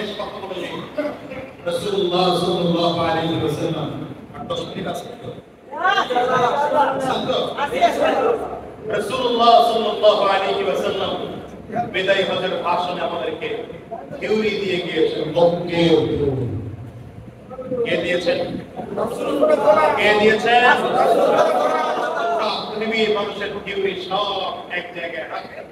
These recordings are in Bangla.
শেষ কথা বলে রাসূলুল্লাহ সাল্লাল্লাহু আলাইহি ওয়াসাল্লাম 8 মিনিট আছে রাসূলুল্লাহ সাল্লাল্লাহু আলাইহি ওয়াসাল্লাম বিদায় হজের ভাষণে আমাদেরকে থিওরি দিয়ে গিয়েছেন লোককে কে দিয়েছেন কে দিয়েছেন নবী মানুষের থিওরি সব এক জায়গায় রাখেন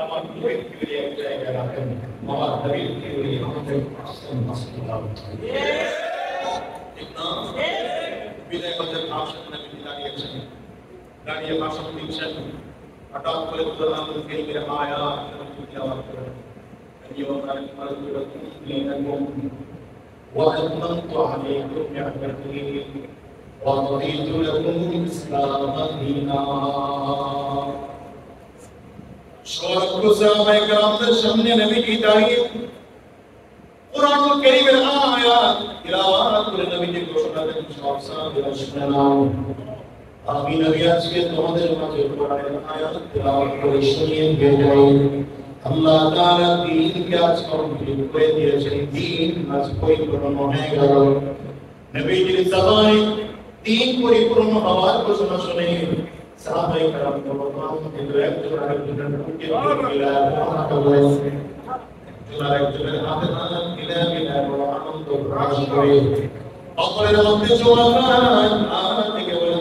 আমার নবীর থিওরি এক জায়গায় রাখেন আমার নবীর থিওরি আমাদের আসল মাসলা ঠিক না বিদায় হজের ভাষণে নবী দাঁড়িয়েছেন দাঁড়িয়ে ভাষণ দিচ্ছেন হঠাৎ করে কোরআনুল কারীমের আয়াত তেলাওয়াত করেন اليوم أكملت لكم دينكم وأتممت عليكم نعمتي ورضيت لكم الإسلام دينا شرط সাহাবায়ে কেরামদের সামনে নবীজি দাঁড়িয়ে কোরআনুল কারীমের আয়াত তেলাওয়াত করে নবীজি ঘোষণা দেন সব সাহাবীরা শুনে নাও আমি নবী আজকে তোমাদের মাঝে কোরআনের আয়াত তেলাওয়াত করে শুনিয়ে দিয়ে যাই আল্লাহ তাআলা দ্বীনকে আজ কমপ্লিট করে দিয়েছেন দ্বীন আজ পরিপূর্ণ হয়ে গেল নবীজির জবানে দ্বীন পরিপূর্ণ হওয়ার ঘোষণা শুনে সাহাবায়ে কেরাম কিন্তু একজন আরেকজনের বুকে একজনের হাতে হাত মিলামিলা বড় আনন্দ প্রকাশ করে অপরের মধ্যে জোয়ান আর থেকে বলে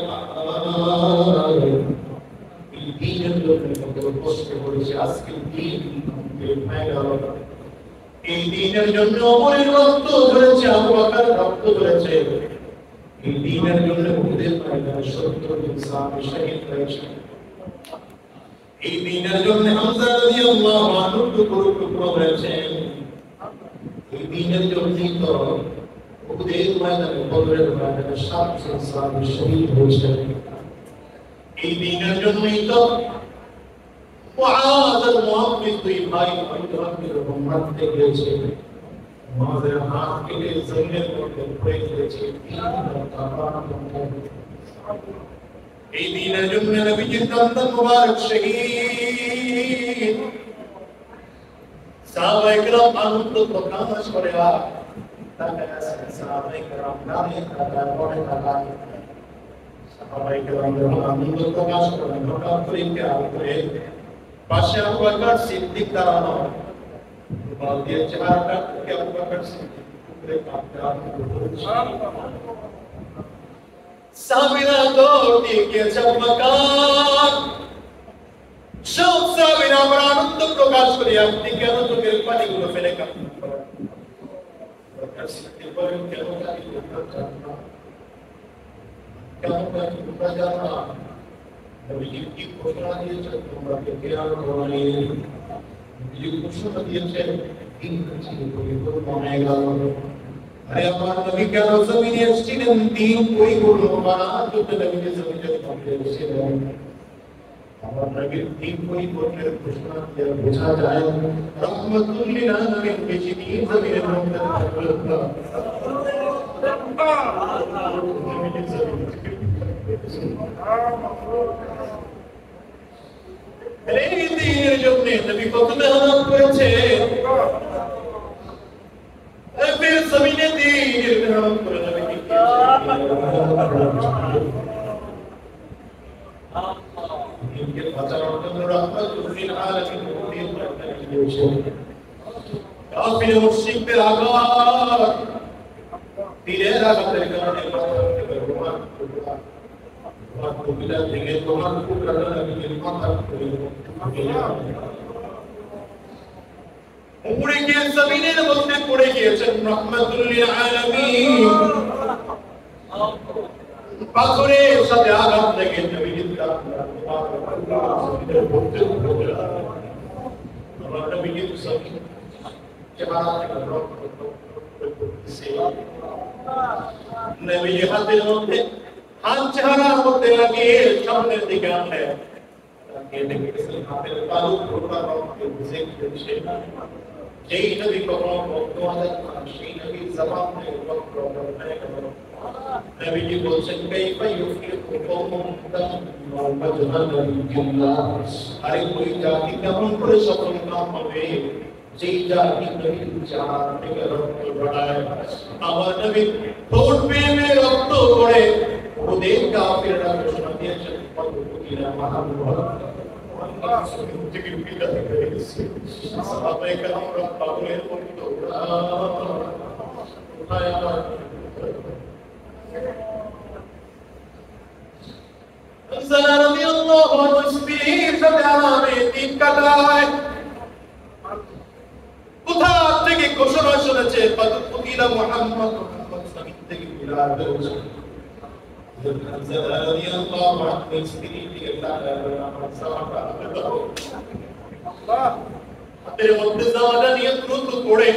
এই দ্বীনের জন্য কত কষ্ট করেছে আজকে দ্বীন হয়ে গেল এই দ্বীনের জন্য অমরের রক্ত ঝরেছে আবু বকর রক্ত ঝরেছে এই দ্বীনের জন্য উহুদের ময়দানে 70 জন সাহাবী শহীদ হয়েছে এই দ্বীনের জন্য হামজা রাদিয়াল্লাহু আনহু টুকরো হয়েছে এই দ্বীনের জন্য তো উহুদের ময়দানে বদরের ময়দানে 7 জন সাহাবী শহীদ হয়েছে এই দ্বীনের জন্যই তো মুআয al-মুআফিক দুই ভাই আল্লাহর রহমতে গিয়েছে মুআযের হাত কেটে জমিনের মধ্যে পড়ে গিয়েছে এই দ্বীনের জন্য নবীজির দন্তন মুবারক শহীদ সাহাবায়ে কেরাম আনন্দ প্রকাশ করে সাহাবায়ে কেরাম নামে তারা পড়ে তারা সাহাবায়ে কেরাম আনন্দ প্রকাশ করে হঠাৎ করে করে পাশে আবু বকর সিদ্দিক দাঁড়ানো বল দিয়ে চেহারাটা কে আবু বকর সিদ্দিক উপরে কাঁপতে সাহাবীরা দৌড় দিয়ে গিয়েছে আবু বকর সব সাহাবীরা আমরা আনন্দ প্রকাশ করি আপনি কেন চোখের পানিগুলো ফেলে কাঁদছেন বকর সিদ্দিক বলেন কেন পানিগুলো ফেলছেন কেন পানিগুলো ফেলছেন নবীজি কি ঘোষণা দিয়েছেন তোমরা কে আর করনি নবীজি ঘোষণা দিয়েছেন তিন কিছু পরিপূর্ণ হয়ে গেল আরে আমার নবী কেন জমিনে এসেছিলেন তিন পরিপূর্ণ বানাতে নবীজি জমিনে এসেছিলেন আমার নবীর তিন পরিপূর্ণের ঘোষণা দিয়ে বোঝা যায় রহমাতুল লিল আলামিন বেশি দিন জমিনের মধ্যে এই দ্বীনের জন্য নবী কত মেহনত করেছে ফির জমিনে দ্বীনের মেহনত করে নবী কি দ্বীনকে বাঁচানোর জন্য রহমাতুল লিল আলামিন কাফির মুশরিকদের আঘাত তীরের আঘাতের কারণে কবিতা থেকে তোমার পুত্ররা নবীর কথা করে উপরে গিয়ে জমিনের মধ্যে পড়ে গিয়েছেন রহমাতুল লিল আলামিন পাথরের সাথে আঘাত লেগে নবীর আমার নবীর সাথে চেহারা থেকে রক্ত নবীর হাতের মধ্যে হাত চেহারার মধ্যে লাগিয়ে সামনের দিকে আনলেন হাতের তালু পুরোটা রক্তে ভিজে গিয়েছে যেই নবী কখনো ভক্ত আদায় করেন সেই নবীর জবান থেকে রক্ত হয়ে গেল নবীজি বলছেন কাইফা ইউফিকু কওমুন তা'ওয়াজহানা লিল্লাহ আরে ওই জাতি কেমন করে সফল কাম হবে যেই জাতি নবীর জান থেকে রক্ত পড়ায় আমার নবী ঠোঁট বেয়ে রক্ত পড়ে ওদের কাফেররা ঘোষণা দিয়েছেন পদ্ধতিরা মহানুভব থেকে বিদায় করেছে সাহাবায়ে কেরামরা পাগলের মতো কোথায় আমার হানজালা রাদিয়াল্লাহু আনহু স্ত্রীর সাথে আরামে দিন কাটায় কোথা থেকে ঘোষণা শুনেছে পদ্ধতিরা মুহাম্মদ সামিত থেকে বিদায় করেছে হানজালা রাদিয়াল্লাহু আনহু স্ত্রী থেকে বিদায় করে আমার সাহাবা আল্লাহ হাতের মধ্যে জামাটা নিয়ে দ্রুত পড়ে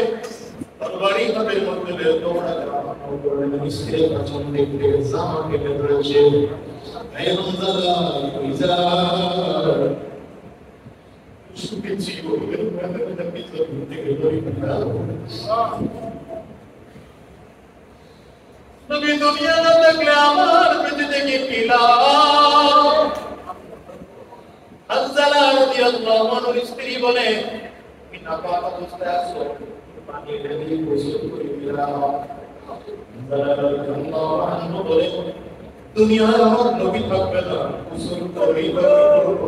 তরবারি হাতের মধ্যে দৌড়া করে স্ত্রীর পেছন থেকে জামা কেটে ধরেছে এই হানজালা ইজা শুনেছি ওদের মধ্যে কিছু থেকে ধরে নবী দুনিয়া না থাকলে আমার পেটে থেকে কিলা হানজালা রাদিয়াল্লাহু আনহুর স্ত্রী বলে তুমি নাপাক অবস্থায় আছো পানি ঢেলে গোসল করে দিলাম হানজালা রাদিয়াল্লাহু আনহু বলে দুনিয়ায় আমার নবী থাকবে না গোসল করেই বা কি করব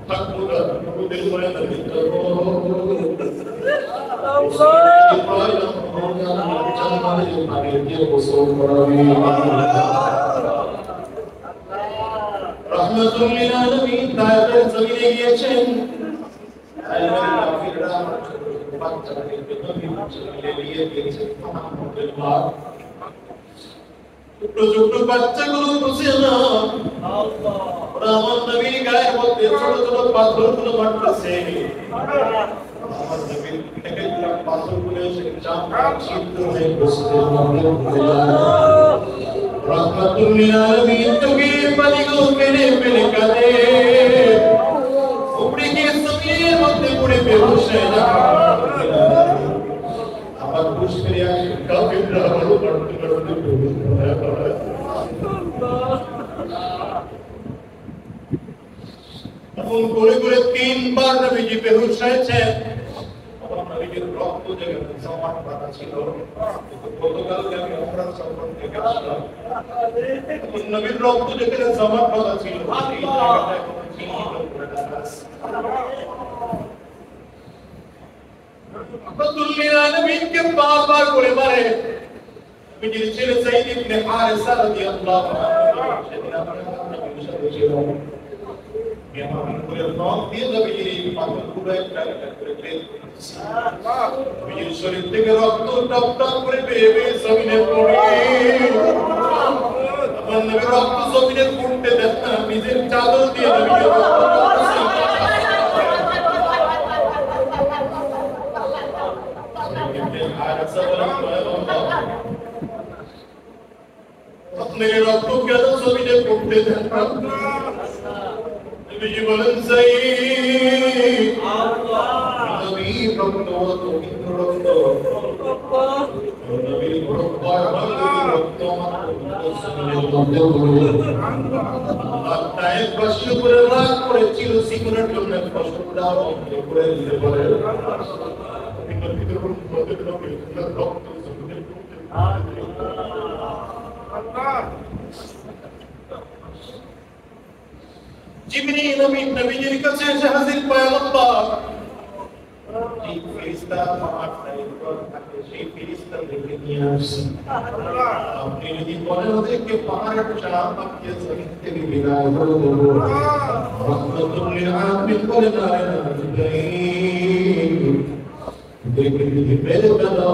থাকবো না নবীদের ময়দানে যাব রহমাতুল লিল আলামিন তায়েফের জমিনে গিয়েছেন কাফিররা আমার বাচ্চাকে নবী জমিনে নিয়ে গিয়েছেন মুহাম্মদের মা ছোট ছোট বাচ্চাগুলো বসে না আল্লাহ ওরা আমার নবীর গায়ের মধ্যে ছোট ছোট পাথরগুলো মারতেছে আমার নবীর থেকে পাথরগুলো এসে চামড়া ছিদ্র হয়ে বসতে রহমাতুল লিল আলামিন চোখের পানিগুলো ফেলে ফেলে কাঁদে উপরে গিয়ে জমিনের মধ্যে পড়ে বেহুশ হয়ে যায় আমার খুশ করে আসে কাফিররা আরো বাড়তে বাড়তে বেহুশ হয়ে পড়ে এমন করে করে তিনবার নবীজি বেহুশ হয়েছে আমার নবীজির রক্ত থেকে জমাট বাঁধা ছিল গতকালকে আমি ওমরা সফর থেকে আসলাম নবীর রক্ত যেখানে জমাট বাঁধা ছিল সেই জায়গাটায় কোনো চিহ্নিত করে রাখা আছে রহমাতুল লিল আলামিনকে বারবার করে মারে নবীজির ছেলে যায়েদ ইবনে হারিসা রাদিয়াল্লাহু আনহু সেদিন আমার নবীর সাথে ছিল এমন করে নখ দিয়ে নবীজির পাথরগুলো একটা একটা করে বের করেছে নবীজির শরীর থেকে রক্ত টপ টপ করে বেয়ে বেয়ে জমিনে পড়ে আমার নবীর রক্ত জমিনে পড়তে দেন না নিজের চাদর দিয়ে নবীজির আপনাকে রক্ত কেন জমিনে পড়তে দেন না নবীজি বলেন যায়েদ নবীর রক্ত পবিত্র রক্ত নবীর রক্ত নবীর রক্ত আর তায়েফ বাসী করে রাগ করেছিল সিকুরের জন্য ফসল দাও করে দিতে পারে নবীর রক্ত জমিনে জিবরিল আমিন নবীজির কাছে এসে হাজির পয়গম্বর এই ফেরেশতা আমার উপর থাকে সেই ফেরেশতা দেখে নিয়ে আসেন আপনি যদি বলেন ওদেরকে পাহাড়ের চাপ পাকিয়ে জমিন থেকে বিদায় করে দেব রহমাতুল লিল আলামিন বলে না দেখে যদি মেরে দাও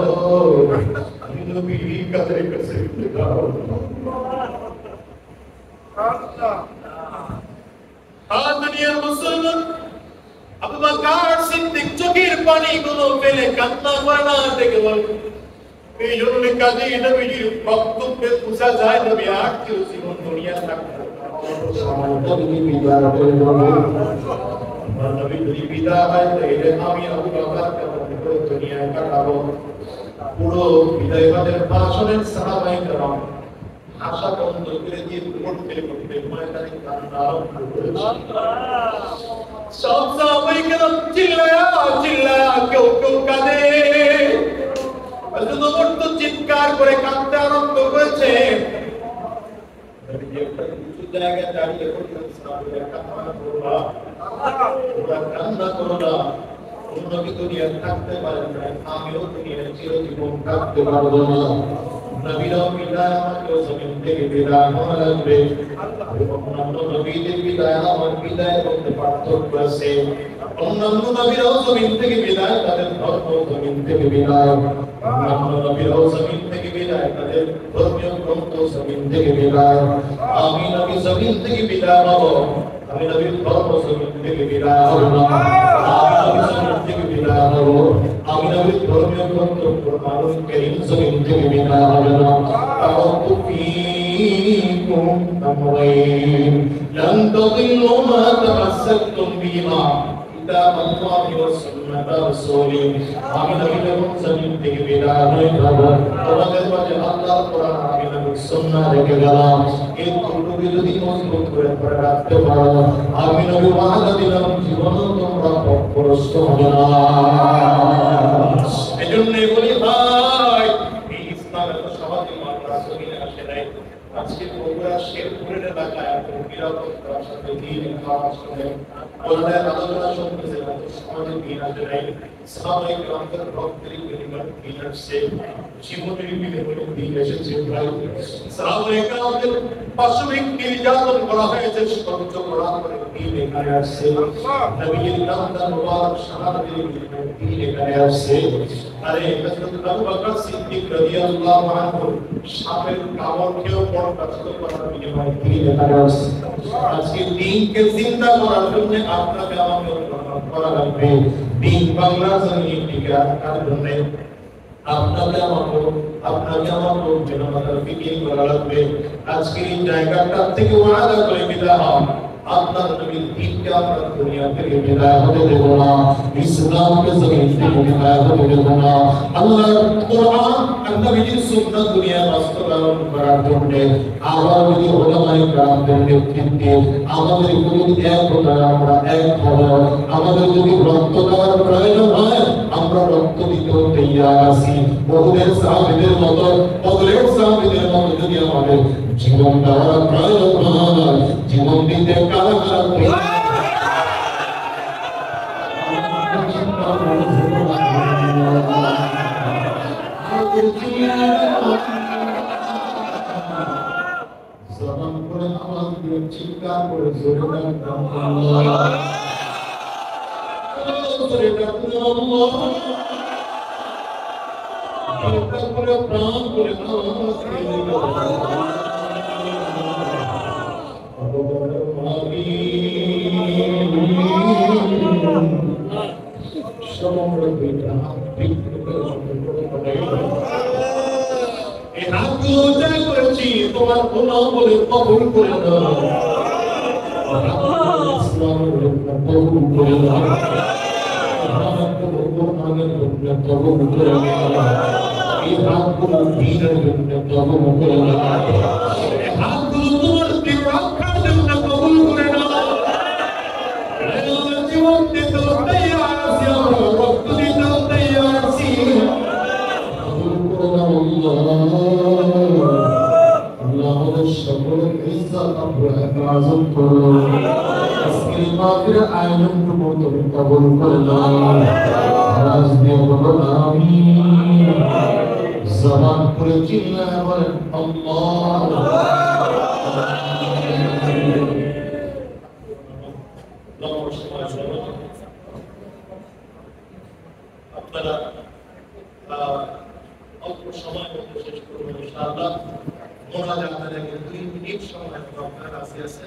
আমি নবী কাদের কাছে দাও আল্লাহ দুনিয়ার মুসলমান আবু বকর সিদ্দিক চোখের পানিগুলো ফেলে কান্না করে না দেখে বল এই জন্য কাজী নবীজির বক্তব্যে বোঝা যায় নবী আর কেউ জীবন দুনিয়া থাকতে নবী যদি বিদায় হয় তাহলে আমি আবু বকর দুনিয়া কাটাবো পুরো বিদায়বাদের ভাষণের সাহাবায়ে কেরাম আশা বন্ধ করে দিয়ে পড়তে পড়তে ময়দানে কান্না আরম্ভ করেছে সব সাহাবায়ে কেরাম চিল্লায়া চিল্লায়া কেউ কেউ কাঁদে, হযরত ওমর তো চিৎকার করে কাঁদতে আরম্ভ করেছে। একটা উঁচু জায়গায় দাঁড়িয়ে বললেন, সাহাবায়ে কান্না করো না, কান্না করো না, নবী দুনিয়ায় থাকতে পারেন না, আমিও দুনিয়ায় চিরজীবন থাকতে পারবো না। নবীরাও বিদায় আমাকেও জমিন থেকে বিদায় হওয়া লাগবে। অন্যান্য নবীদের বিদায় আমার বিদায়ের মধ্যে পার্থক্য আছে। অন্যান্য নবীরাও জমিন থেকে বিদায়, তাদের ধর্ম জমিন থেকে বিদায়। অন্যান্য নবীরাও জমিন থেকে বিদায়, তাদের ধর্মীয় গ্রন্থ জমিন থেকে বিদায়। আমি নবী জমিন থেকে বিদায় হব, আমি নবীর ধর্ম জমিন থেকে বিদায় হব না। আমি জমিন থেকে বিদায় হব, আমি নবীর ধর্মীয় গ্রন্থ কোরআনুল কারীম জমিন থেকে বিদায় হবে না। তারাকতু ফীকুম আমরাইন লান তাদিল্লু মা তামাসসাকতুম বিহিমা কিতাবাল্লাহি ওয়া সুন্নাতা রাসূলিহি। আমি নবী যখন জমিন থেকে বিদায় হয়ে যাব, তোমাদের মাঝে আল্লাহর কোরআন আমি নবীর সুন্নাহ রেখে গেলাম। এই দুটোকে যদি মজবুত করে ধরে রাখতে পারো, আমি নবী ওয়াদা দিলাম জীবনে তোমরা পথভ্রষ্ট হবে না। এজন্য বলি ভাই, এই ইসলামের তো সমাজে মাত্রা জমিনে আসে নাই। আজকে বগুড়া শেরপুরের এলাকায় নিরাপত্তার সাথে দিন কাজ করে কোরআনের আলোচনা শুনতেছে, সমাজে দিন আসে নাই। সাহাবায়ে কেরামদের রক্তের বিনিময়ে দিন আসছে, জীবনের বিনিময়ে দিন এসেছে। ভাই, সাহাবায়ে কেরামদের পাশবিক নির্যাতন করা হয়েছে, সহ্য করার পরে দিন এখানে আসছে। নবীর নামটা মুবারক শাহাদাতের বিনিময়ে দিন এখানে আসছে। আরে হযরত আবু বকর সিদ্দিক রাদিয়াল্লাহু আনহু সাপের কামড় খেয়েও বড় কষ্ট করার বিনিময়ে দিন এখানে আসছে। আজকে দিনকে জিন্দা করার জন্য আপনাকে আমাকে অনুসরণ করা লাগবে। দিন বাংলার জমিনে টিকে রাখার জন্য আপনাকে আমাকে জনতার ফিকির করা লাগবে। আজকে এই জায়গাটা থেকে ওয়াদা করে বিদায় হন, আপনার নবীর দিনকে আমরা দুনিয়া থেকে বিদায় হতে দেব না, ইসলামকে জমিন থেকে বিদায় হতে দেব না। আল্লাহর কোরআন আর নবীর সুন্নাহ দুনিয়া বাস্তবায়ন করার জন্য আবার যদি উলামায়ে কেরামদের নেতৃত্বে আমাদের যদি এক হয়ে আমরা এক হব, আমাদের যদি রক্ত দেওয়ার প্রয়োজন হয় আমরা রক্ত দিতেও তৈয়ার আছি। বহুদের সাহাবীদের মতো, বদরের সাহাবীদের মতো যদি আমাদের জীবন দেওয়ার প্রয়োজন হয়, জীবন দিতে কারা কারা তৈয়ার। জবান করে আওয়াজ দিয়ে চিৎকার করে জোরে ডাকতাম আল্লাহ, জোরে ডাকতাম আল্লাহ, চিৎকার করে প্রাণ করে আওয়াজ দিয়ে সমগ্র দুইটা তোমার গুনাহ বলে কবুল করে দাও, ইসলামের কবুল করে দাও, কবুল করে দাও, এই হাতগুলো দ্বীনের জন্য কবুল করে দাও, এই হাতগুলো তোমার দিন রক্ষার জন্য কবুল করে দাও। জীবন দিতে তৈয়ার আছি, আমরা রক্ত দিতে তৈয়ার আছি, কবুল করে দাও আল্লাহ। আমাদের সকলের ইজ্জত আব্রুহ হেফাজত করো, আজকের মাহফিল আয়োজনটুকু তুমি কবুল করে নাও, আওয়াজ দিয়ে বলো আমিন। জবান করে চিল্লায় বলেন আল্লাহ। আপনারা অল্প সময় মধ্যে শেষ করবেন ইনশাআল্লাহ। মোনাজাত আপনাদের 2 মিনিট সময় আপনার কাছে আছে।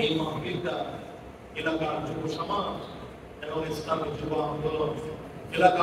এই মাহফিলটা এলাকার যুব সমাজ এবং ইসলামী যুব আন্দোলন এলাকা